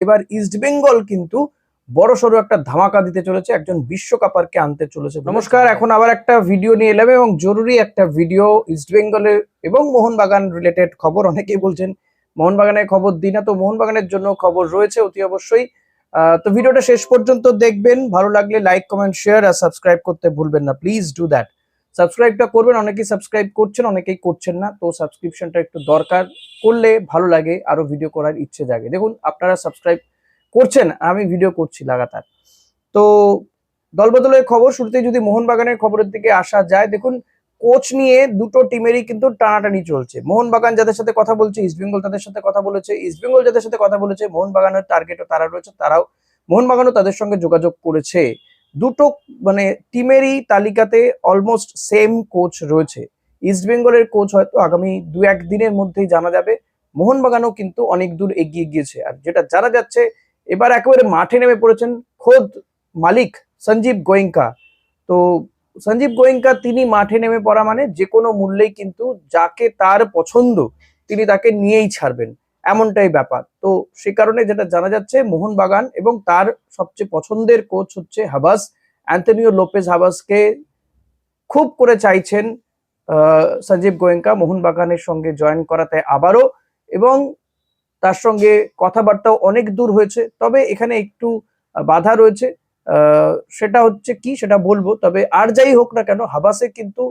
এবার ইস্টবেঙ্গল কিন্তু বড়সড় একটা ধামাকা দিতে চলেছে, একজন বিশ্বকাপারকে আনতে চলেছে। নমস্কার, এখন আবার একটা ভিডিও নিয়ে এলাম এবং জরুরি একটা ভিডিও ইস্টবেঙ্গলের এবং মোহনবাগান রিলেটেড খবর। অনেকেই বলছেন মোহনবাগানের খবর দিই না, তো মোহনবাগানের জন্য খবর রয়েছে অতি অবশ্যই। তো ভিডিওটা শেষ পর্যন্ত দেখবেন, ভালো লাগলে লাইক কমেন্ট শেয়ার আর সাবস্ক্রাইব করতে ভুলবেন না, প্লিজ ডু দ্যাট। সাবস্ক্রাইবটা করবেন, অনেকেই সাবস্ক্রাইব করছেন অনেকেই করছেন না, তো সাবস্ক্রিপশনটা একটু দরকার, করলে ভালো লাগে, আরো ভিডিও করার ইচ্ছে জাগে। দেখুন আপনারা সাবস্ক্রাইব করছেন, আমি ভিডিও করছি লাগাতার। তো দলবদলের খবর শুরুতে যদি মোহনবাগানের খবরের দিকে আসা যায়, দেখুন কোচ নিয়ে দুটো টিমেরই কিন্তু টানাটানি চলছে। মোহনবাগান যাদের সাথে কথা বলছে, ইস্টবেঙ্গল তাদের সাথে কথা বলেছে, ইস্টবেঙ্গল যাদের সাথে কথা বলেছে, মোহনবাগানের টার্গেটও তারা রয়েছে, তারাও মোহনবাগানও তাদের সঙ্গে যোগাযোগ করেছে। দুটো মানে টিমেরই তালিকাতে অলমোস্ট সেম কোচ রয়েছে। ইস্টবেঙ্গলের কোচ হয়তো আগামী 2-1 দিনের মধ্যেই জানা যাবে। মোহনবাগানও কিন্তু অনেক দূর এগিয়ে গিয়েছে, আর যেটা জানা যাচ্ছে এবার একেবারে মাঠে নেমে পড়েছেন খোদ মালিক সঞ্জীব গোয়েঙ্কা। তো সঞ্জীব গোয়েঙ্কা তিনি মাঠে নেমে পড়া মানে যে কোনো মূল্যেই কিন্তু যাকে তার পছন্দ তিনি তাকে নিয়েই ছাড়বেন, এমনটাই ব্যাপার। তো সে কারণে যেটা জানা যাচ্ছে মোহনবাগান এবং তার সবচেয়ে পছন্দের কোচ হচ্ছে হাবাস, অ্যান্টনিও লোপেজ হাবাসকে খুব করে চাইছেন সঞ্জীব গোয়েঙ্কা মোহনবাগানের সঙ্গে জয়েন করাতে আবারও, এবং তার সঙ্গে কথাবার্তাও অনেক দূর হয়েছে। তবে এখানে একটু বাধা রয়েছে, সেটা হচ্ছে কি সেটা বলবো। তবে আর যাই হোক না কেন, হাবাসে কিন্তু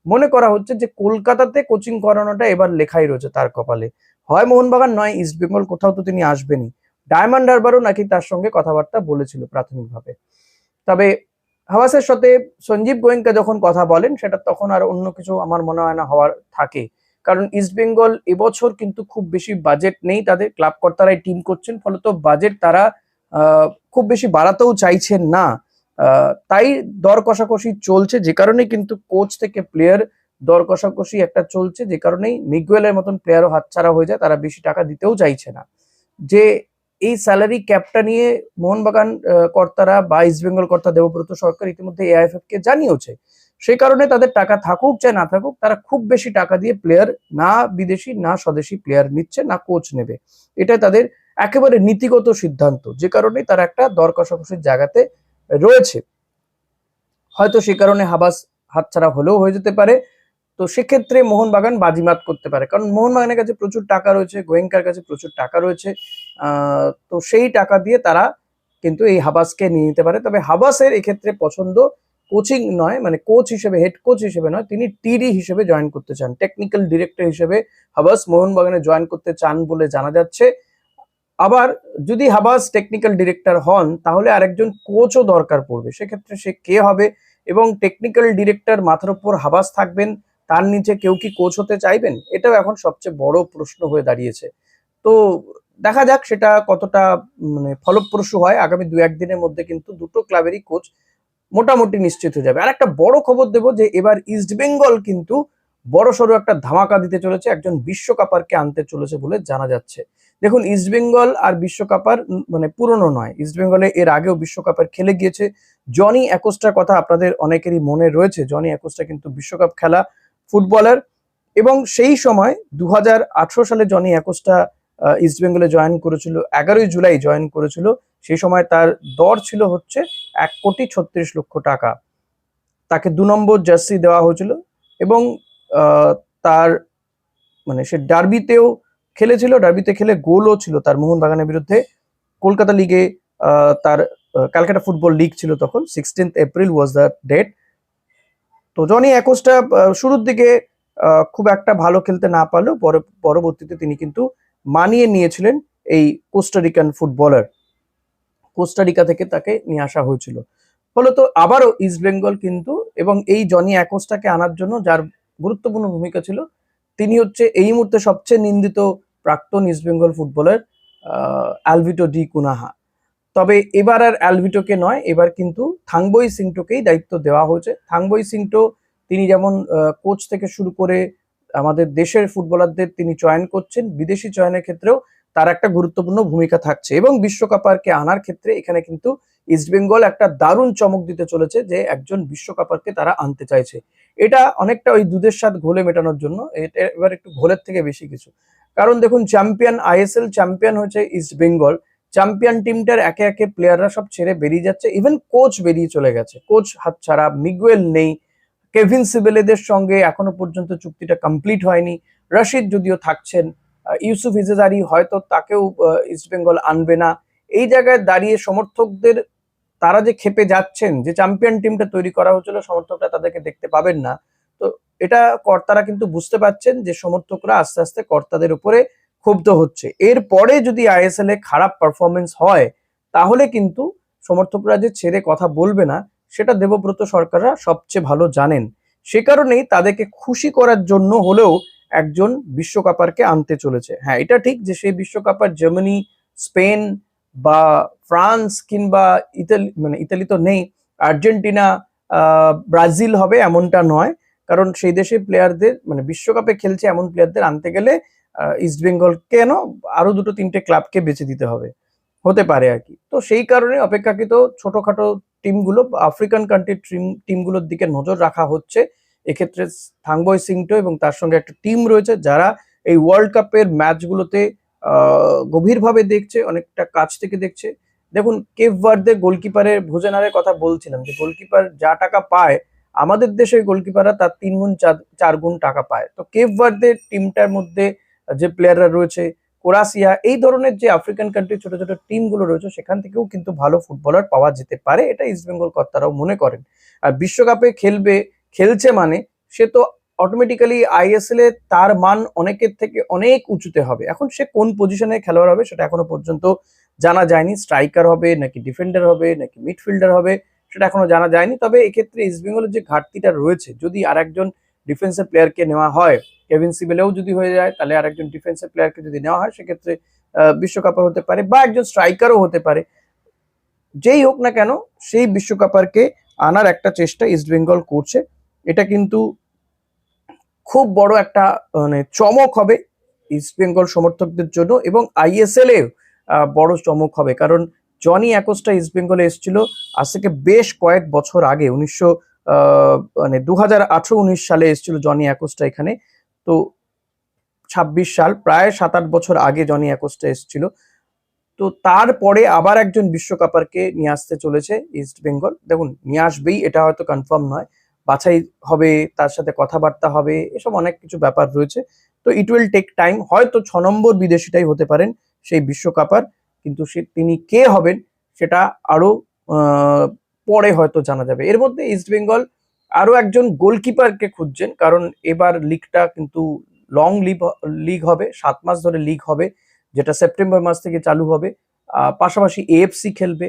মনে করা হচ্ছে যে কলকাতাতে কোচিং করানোটা এবার লেখাই রয়েছে তার কপালে। হয় মোহনবাগান নয় ইস্টবেঙ্গল, কোথাও তো তিনি আসবেনই। ডায়মন্ড হারবারও নাকি তার সঙ্গে কথাবার্তা বলেছিল প্রাথমিকভাবে। তবে হাবাসের সাথে সঞ্জীব গোয়েঙ্কা যখন কথা বলেন সেটা তখন আর অন্য কিছু আমার মনে হয় না হওয়ার থাকে। কারণ ইস্টবেঙ্গল এবছর কিন্তু খুব বেশি বাজেট নেই, তাদের ক্লাব কর্তারাই টিম করছেন, ফলত বাজেট তারা খুব বেশি বাড়াতেও চাইছেন না। তাই দর কষাকষি চলছে, যে কারণে কিন্তু কোচ থেকে প্লেয়ার দর কষাকষি একটা চলছে, যে কারণেই মিগুয়েলের মতন প্লেয়ারও হাতছাড়া হয়ে যায়, তারা বেশি টাকা দিতেও চাইছে না। যে এই স্যালারি ক্যাপটা নিয়ে মোহনবাগান কর্তারা বা ইস্টবেঙ্গল কর্তা দেবব্রত সরকার ইতিমধ্যে এআইএফএফ কে জানিয়েছে। সেই কারণে তাদের টাকা থাকুক চাই না থাকুক, তারা খুব বেশি টাকা দিয়ে প্লেয়ার, না বিদেশি না স্বদেশি প্লেয়ার নিচ্ছে, না কোচ নেবে। এটা তাদের একেবারে নীতিগত সিদ্ধান্ত, যে কারণে তারা একটা দর কষাকষির জায়গাতে রয়েছে। হয়তো সে কারণে হাবাস হাতছাড়া হলেও হয়ে যেতে পারে। তো সেক্ষেত্রে মোহনবাগান বাজিমাত করতে পারে, কারণ মোহনবাগানের কাছে প্রচুর টাকা রয়েছে, গোয়েঙ্কার কাছে প্রচুর টাকা রয়েছে। তো সেই টাকা দিয়ে তারা কিন্তু এই হাবাসকে নিয়ে নিতে পারে। তবে হাবাসের এক্ষেত্রে পছন্দ কোচিং নয়, মানে কোচ হিসেবে, হেড কোচ হিসেবে নয়, তিনি টিডি হিসেবে জয়েন করতে চান, টেকনিক্যাল ডিরেক্টর হিসেবে হাবাস মোহনবাগানে জয়েন করতে চান বলে জানা যাচ্ছে। আবার যদি হাবাস টেকনিক্যাল ডিরেক্টর হন তাহলে আরেকজন কোচও দরকার পড়বে, সেক্ষেত্রে সে কে হবে? এবং টেকনিক্যাল ডিরেক্টর মাথার উপর হাবাস থাকবেন, তার নিচে কেউ কি কোচ হতে চাইবেন? এটাও এখন সবচেয়ে বড় প্রশ্ন হয়ে দাঁড়িয়েছে। তো দেখা যাক সেটা কতটা মানে ফলপ্রসূ হয়। আগামী 2-1 দিনের মধ্যে কিন্তু দুটো ক্লাবেরই কোচ মোটামুটি নিশ্চিত হয়ে যাবে। আর একটা বড় খবর দেবো যে এবার ইস্টবেঙ্গল কিন্তু বড়সড় একটা ধামাকা দিতে চলেছে, একজন বিশ্বকাপারকে আনতে চলেছে বলে জানা যাচ্ছে। দেখুন ইস্টবেঙ্গল আর বিশ্বকাপার মানে পুরনো নয়, ইস্টবেঙ্গলে এর আগেও বিশ্বকাপের খেলে গিয়েছে। জনি অ্যাকোস্টার কথা আপনাদের অনেকেরই মনে রয়েছে, জনি অ্যাকোস্টা কিন্তু বিশ্বকাপ খেলা ফুটবলার, এবং সেই সময় 2018 সালে জনি অ্যাকোস্টা ইস্টবেঙ্গলে জয়েন করেছিল, 11ই জুলাই জয়েন করেছিল। সেই সময় তার দর ছিল হচ্ছে 1,36,00,000 টাকা। তাকে 2 নম্বর জার্সি দেওয়া হয়েছিল, এবং তার মানে সে ডার্বিতেও খেলেছিল, ডার্বিতে খেলে গোলও ছিল তার মোহনবাগানের বিরুদ্ধে। কলকাতা লিগে তার ক্যালকাটা ফুটবল লিগ ছিল তখন, 16th April was the date. তো জনি অ্যাকোস্টা শুরুর দিকে খুব একটা ভালো খেলতে না পারলেও পরবর্তীতে তিনি কিন্তু মানিয়ে নিয়েছিলেন এই কোস্টারিকান ফুটবলার। কোস্টারিকা থেকে তাকে নিয়ে আসা হয়েছিল। ফলত আবারও ইস্টবেঙ্গল কিন্তু, এবং এই জনি অ্যাকোস্টাকে আনার জন্য যার গুরুত্বপূর্ণ ভূমিকা ছিল, তিনি হচ্ছে এই মুহূর্তে সবচেয়ে নিন্দিত প্রাক্তন ইস্টবেঙ্গল ফুটবলার অ্যালভিটো ডি কুনাহা। তবে এবার আর অ্যালভিটোকে নয়, এবার কিন্তু থাংবই সিংটোকেই দায়িত্ব দেওয়া হয়েছে। থাংবই সিংটো তিনি যেমন কোচ থেকে শুরু করে আমাদের দেশের ফুটবলারদের তিনি চয়ন করছেন, বিদেশি চয়নের ক্ষেত্রেও তার একটা গুরুত্বপূর্ণ ভূমিকা থাকছে, এবং বিশ্বকাপারকে আনার ক্ষেত্রে এখানে কিন্তু ইস্টবেঙ্গল একটা দারুণ চমক দিতে চলেছে যে একজন বিশ্বকাপারকে তারা আনতে চাইছে। এটা অনেকটা ওই দুধের স্বাদ ঘোলে মেটানোর জন্য, এটা এবার একটু ঘোলের থেকে বেশি কিছু। কারণ দেখুন চ্যাম্পিয়ন, আইএসএল চ্যাম্পিয়ন হচ্ছে ইস্টবেঙ্গল, চ্যাম্পিয়ন টিমটার একে একে প্লেয়াররা সব ছেড়ে বেরিয়ে যাচ্ছে, ইভেন কোচ বেরিয়ে চলে গেছে, কোচ হাতছাড়া, মিগুয়েল নেই, কেভিন সিবেলেদের সঙ্গে এখনো পর্যন্ত চুক্তিটা কমপ্লিট হয়নি, রশিদ যদিও থাকছেন, ইউসুফ ইজাজারি হয়তো তাকেও ইস্টবেঙ্গল আনবে না। এই জায়গায় দাঁড়িয়ে সমর্থকদের তারা যে ক্ষেপে যাচ্ছেন, যে চ্যাম্পিয়ন টিমটা তৈরি করা হচ্ছিল সমর্থকরা তাদেরকে দেখতে পাবেন না, তো এটা কর্তারা কিন্তু বুঝতে পারছেন যে সমর্থকরা আস্তে আস্তে কর্তাদের উপরে ক্ষুব্ধ হচ্ছে। এরপরে যদি আইএসএল এ খারাপ পারফরমেন্স হয় তাহলে কিন্তু সমর্থকরা যে ছেড়ে কথা বলবে না সেটা দেবব্রত সরকাররা সবচেয়ে ভালো জানেন। সে কারণেই তাদেরকে খুশি করার জন্য হলেও একজন বিশ্বকাপারকে আনতে চলেছে। হ্যাঁ, এটা ঠিক যে সেই বিশ্বকাপার জার্মানি, স্পেন বা ফ্রান্স কিংবা ইতালি, মানে ইতালি তো নেই, আর্জেন্টিনা, ব্রাজিল হবে এমনটা নয়, কারণ সেই দেশের প্লেয়ারদের, মানে বিশ্বকাপে খেলছে এমন প্লেয়ারদের আনতে গেলে ইস্টবেঙ্গল কেন আরো দুটো তিনটে ক্লাবকে বেছে দিতে হবে, হতে পারে আর কি। তো সেই কারণে অপেক্ষাকৃত ছোটখাটো টিমগুলো, আফ্রিকান কান্ট্রির টিমগুলোর দিকে নজর রাখা হচ্ছে। এক্ষেত্রে থাংবয় সিংটো এবং তার সঙ্গে একটা টিম রয়েছে যারা এই ওয়ার্ল্ড কাপের ম্যাচগুলোতে গভীরভাবে দেখছে, অনেকটা কাছ থেকে দেখছে। দেখুন, কেপ ভার্দে গোলকিপারের ভোজেনারের কথা বলছিলাম, যে গোলকিপার যা টাকা পায় আমাদের দেশের গোলকিপাররা তার 3 গুণ 4 গুণ টাকা পায়। তো কেপ ভার্দে টিমটার মধ্যে যে প্লেয়াররা রয়েছে, কোরাসিয়া, এই ধরনের যে আফ্রিকান কান্ট্রির ছোট ছোট টিমগুলো রয়েছে সেখান থেকেও কিন্তু ভালো ফুটবলার পাওয়া যেতে পারে, এটা ইস্টবেঙ্গল কর্তারাও মনে করেন। আর বিশ্বকাপে খেলছে মানে সে তো অটোমেটিক্যালি আইএসএল এ তার মান অনেকের থেকে অনেক উঁচুতে হবে। এখন সে কোন পজিশনে খেলোয়াড় হবে সেটা এখনো পর্যন্ত জানা যায়নি, স্ট্রাইকার হবে নাকি ডিফেন্ডার হবে নাকি মিডফিল্ডার হবে সেটা এখনো জানা যায়নি। তবে এক্ষেত্রে ইস্টবেঙ্গলের যে ঘাটতিটা রয়েছে, যদি আরেকজন ডিফেন্সিভ প্লেয়ারকে নেওয়া হয়, কেভিন সিবেলেও যদি হয়ে যায়, তাহলে আরেকজন ডিফেন্সিভ প্লেয়ারকে যদি নেওয়া হয় সেক্ষেত্রে বিশ্বকাপার হতে পারে বা একজন স্ট্রাইকারও হতে পারে। যেই হোক না কেন সেই বিশ্বকাপারকে আনার একটা চেষ্টা ইস্টবেঙ্গল করছে। এটা কিন্তু খুব বড় একটা মানে চমক হবে ইস্টবেঙ্গল সমর্থকদের জন্য এবং আইএসএল এ বড় চমক হবে, কারণ জনি অ্যাকোস্টা ইস্টবেঙ্গলে এসেছিল আজ থেকে বেশ কয়েক বছর আগে, 2018-19 সালে এসেছিল জনি অ্যাকোস্টা এখানে। তো 26 সাল, প্রায় 7-8 বছর আগে জনি অ্যাকোস্টা এসেছিল। তো তারপরে আবার একজন বিশ্বকাপারকে নিয়ে আসতে চলেছে ইস্টবেঙ্গল। দেখুন, নিয়ে আসবেই এটা হয়তো কনফার্ম নয়, বাছাই হবে, তার সাথে কথাবার্তা হবে, এসব অনেক কিছু ব্যাপার রয়েছে। তো ইট উইল টেক টাইম, হয়তো 6 নম্বর বিদেশিটাই হতে পারেন সেই বিশ্বকাপার, কিন্তু তিনি কে হবেন সেটা আরো পরে হয়তো জানা যাবে। এর মধ্যে ইস্টবেঙ্গল আরো একজন গোলকিপারকে খুঁজছেন, কারণ এবার লিগটা কিন্তু লং লিগ হবে, 7 মাস ধরে লিগ হবে, যেটা সেপ্টেম্বর মাস থেকে চালু হবে। পাশাপাশি এএফসি খেলবে।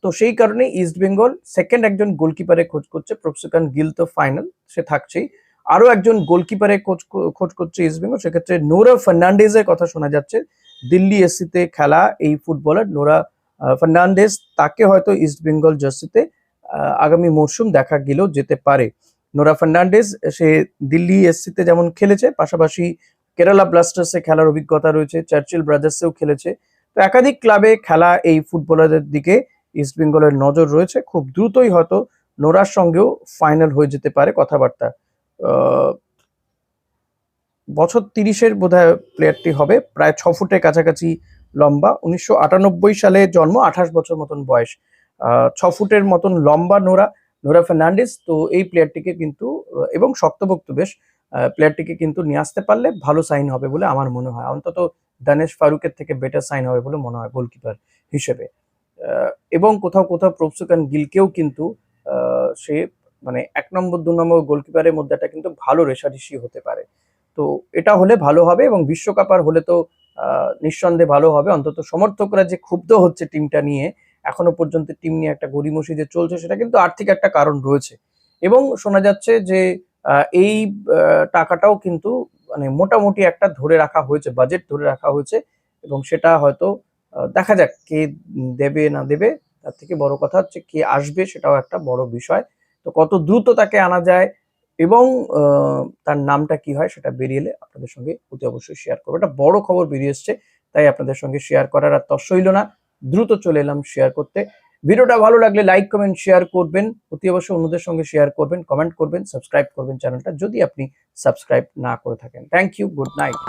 তো সেই কারণে ইস্টবেঙ্গল সেকেন্ড একজন গোলকিপারে খোঁজ করছে। প্রফসিকান গিল তো ফাইনাল, সে থাকছেই, আরো একজন গোলকিপারে খোঁজ করছে ইস্টবেঙ্গল। সেক্ষেত্রে নোরা ফার্নান্ডেজের কথা শোনা যাচ্ছে, দিল্লি এসসিতে খেলা এই ফুটবলার নোরা ফার্নান্ডেজ, তাকে হয়তো ইস্টবেঙ্গল জার্সিতে আগামী মরশুম দেখা গেলেও যেতে পারে। নোরা ফার্নান্ডেজ সে দিল্লি এসসিতে যেমন খেলেছে, পাশাপাশি কেরালা ব্লাস্টার্সে খেলার অভিজ্ঞতা রয়েছে, চার্চিল ব্রাদার্সেও খেলেছে। তো একাধিক ক্লাবে খেলা এই ফুটবলারদের দিকে ইস্টবেঙ্গলের নজর রয়েছে। খুব দ্রুতই হয়তো নোরার সঙ্গেও ফাইনাল হয়ে যেতে পারে কথাবার্তা। বছর 30-এর বোধহয় প্লেয়ারটি হবে, প্রায় 6 ফুটের কাছাকাছি লম্বা, 1998 সালে জন্ম, 28 বছর মতন বয়স, 6 ফুটের মতন লম্বা নোরা ফার্নান্ডেজ। তো এই প্লেয়ারটিকে কিন্তু, এবং শক্তপোক্ত বেশ, প্লেয়ারটিকে কিন্তু নিয়ে আসতে পারলে ভালো সাইন হবে বলে আমার মনে হয়। অন্তত দানেশ ফারুকের থেকে বেটার সাইন হবে বলে মনে হয় গোলকিপার হিসেবে। এবং কোথাও কোথাও প্রফসিকান গিলকেও কিন্তু সে মানে 1 নম্বর 2 নম্বর গোলকিপারের মধ্যে একটা কিন্তু ভালো রেষারেষি হতে পারে। তো এটা হলে ভালো হবে, এবং বিশ্বকাপ আর হলে তো নিঃসন্দেহে ভালো হবে। অন্তত সমর্থকরা যে ক্ষুব্ধ হচ্ছে টিমটা নিয়ে, এখনো পর্যন্ত টিম নিয়ে একটা গড়িমসি যে চলছে, সেটা কিন্তু আর্থিক একটা কারণ রয়েছে। এবং শোনা যাচ্ছে যে এই টাকাটাও কিন্তু মানে মোটামুটি একটা ধরে রাখা হয়েছে, বাজেট ধরে রাখা হয়েছে, এবং সেটা হয়তো দেখা যাক কে দেবে না দেবে। তার থেকে বড় কথা হচ্ছে কে আসবে, সেটাও একটা বড় বিষয়। তো কত দ্রুত তাকে আনা যায় এবং তার নামটা কি হয় সেটা বেরিয়ে এলে আপনাদের সঙ্গে অতি অবশ্যই শেয়ার করবো। একটা বড় খবর বেরিয়ে এসছে, তাই আপনাদের সঙ্গে শেয়ার করার আর তর সইল না, দ্রুত চলে এলাম শেয়ার করতে। ভিডিওটা ভালো লাগলে লাইক, কমেন্ট, শেয়ার করবেন, অতি অবশ্যই অন্যদের সঙ্গে শেয়ার করবেন, কমেন্ট করবেন, সাবস্ক্রাইব করবেন চ্যানেলটা যদি আপনি সাবস্ক্রাইব না করে থাকেন। Thank you, good night.